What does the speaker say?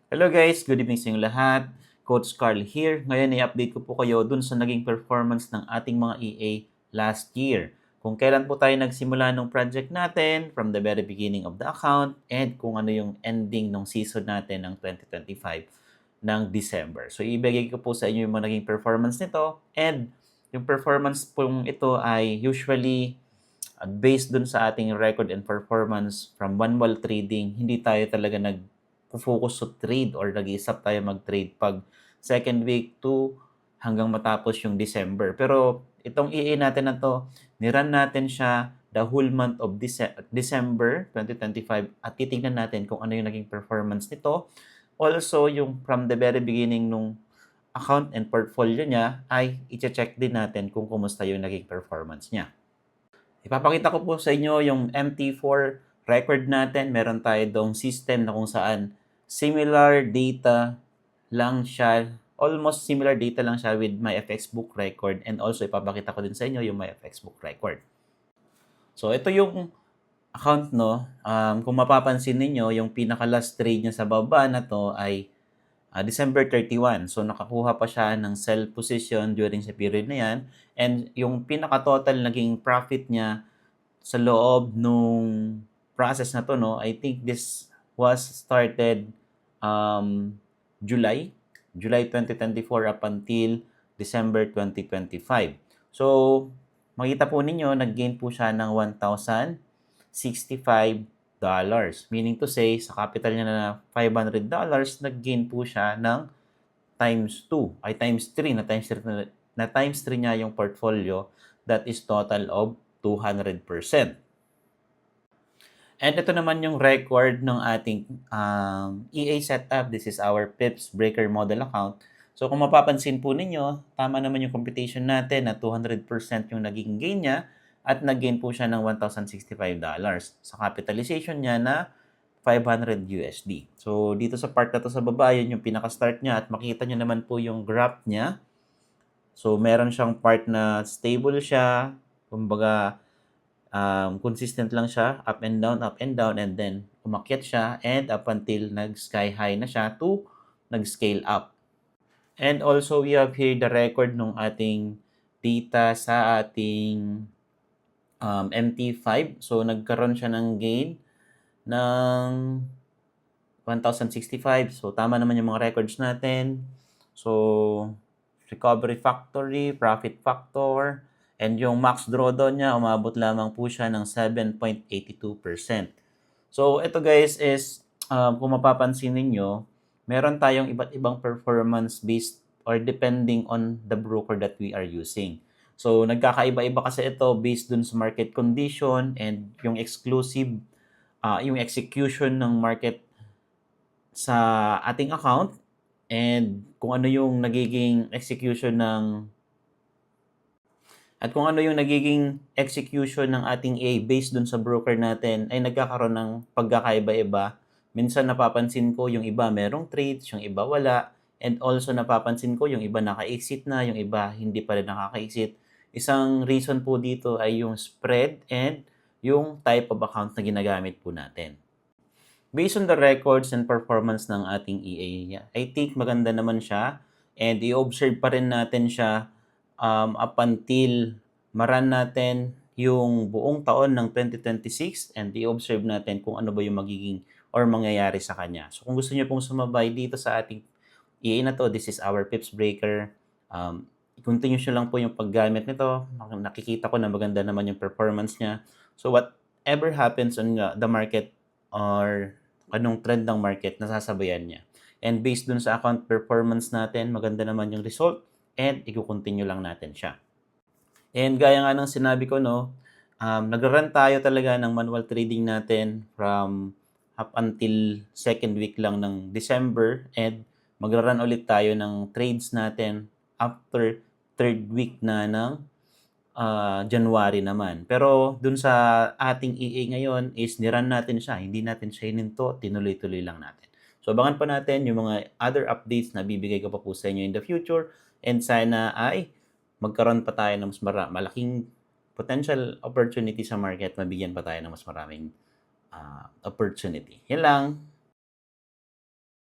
Hello guys, good evening sa inyong lahat. Coach Carl here. Ngayon i-update ko po kayo dun sa naging performance ng ating mga EA last year. Kung kailan po tayo nagsimula ng project natin from the very beginning of the account and kung ano yung ending ng season natin ng 2025 ng December. So ibigay ko po sa inyo yung mga naging performance nito and yung performance pong ito ay usually based dun sa ating record and performance from manual trading. Hindi tayo talaga focus sa trade or nag-iisap tayo mag-trade pag second week to hanggang matapos yung December. Pero itong EA natin na to, niran natin siya the whole month of December 2025 at titingnan natin kung ano yung naging performance nito. Also, yung from the very beginning nung account and portfolio niya ay i-check din natin kung kumusta yung naging performance niya. Ipapakita ko po sa inyo yung MT4 record natin. Meron tayo dong system na kung saan similar data lang siya, almost similar data lang siya with my FX book record, and also ipapakita ko din sa inyo yung my FX book record. So ito yung account, no. Kung mapapansin niyo yung pinaka last trade niya sa baba na to ay December 31. So nakakuha pa siya ng sell position during sa period na yan, and yung pinaka total naging profit niya sa loob nung process na to, no, I think this was started July 2024 up until December 2025. So, makita po ninyo, nag-gain po siya ng $1,065. Meaning to say, sa capital niya na $500, nag-gain po siya ng times 2, ay times 3, na times 3 niya yung portfolio, that is total of 200%. And ito naman yung record ng ating EA setup. This is our PIPS Breaker Model account. So kung mapapansin po ninyo, tama naman yung computation natin na 200% yung naging gain niya at nag-gain po siya ng $1,065 sa capitalization niya na 500 USD. So dito sa part na to sa baba, yun yung pinaka-start niya at makita nyo naman po yung graph niya. So meron siyang part na stable siya, kumbaga consistent lang siya, up and down, and then umakyat siya, and up until nag-sky high na siya to nag-scale up. And also, we have here the record ng ating data sa ating MT5. So, nagkaroon siya ng gain ng 1,065. So, tama naman yung mga records natin. So, recovery factory, profit factor, and yung max drawdown niya, umabot lamang po siya ng 7.82%. So, ito guys is, kung mapapansin ninyo, meron tayong iba't ibang performance based or depending on the broker that we are using. So, nagkakaiba-iba kasi ito based dun sa market condition and yung exclusive, yung execution ng market sa ating account and kung ano yung nagiging execution ng ating A based dun sa broker natin ay nagkakaroon ng pagkakaiba-iba. Minsan napapansin ko yung iba merong trades, yung iba wala, and also napapansin ko yung iba naka-exit na, yung iba hindi pa rin nakaka-exit. Isang reason po dito ay yung spread and yung type of account na ginagamit po natin. Based on the records and performance ng ating EA, I think maganda naman siya, and i-observe pa rin natin siya up until maran natin yung buong taon ng 2026, and i-observe natin kung ano ba yung magiging or mangyayari sa kanya. So kung gusto niyo pong sumabay dito sa ating EA na to, this is our Pips Breaker. I-continue nyo lang po yung paggamit nito. Nakikita ko na maganda naman yung performance niya. So whatever happens on the market or anong trend ng market, nasasabayan niya. And based dun sa account performance natin, maganda naman yung result, and i-continue lang natin siya. And gaya nga ng sinabi ko, no, nag-run tayo talaga ng manual trading natin from up until second week lang ng December, and mag-run ulit tayo ng trades natin after third week na ng January naman. Pero dun sa ating EA ngayon is niran natin siya, hindi natin siya hininto, tinuloy-tuloy lang natin. So abangan pa natin yung mga other updates na bibigay ko pa po sa inyo in the future, and sana ay magkaroon pa tayo ng mas malaking potential opportunity sa market, mabigyan pa tayo ng mas maraming opportunity. Yan lang.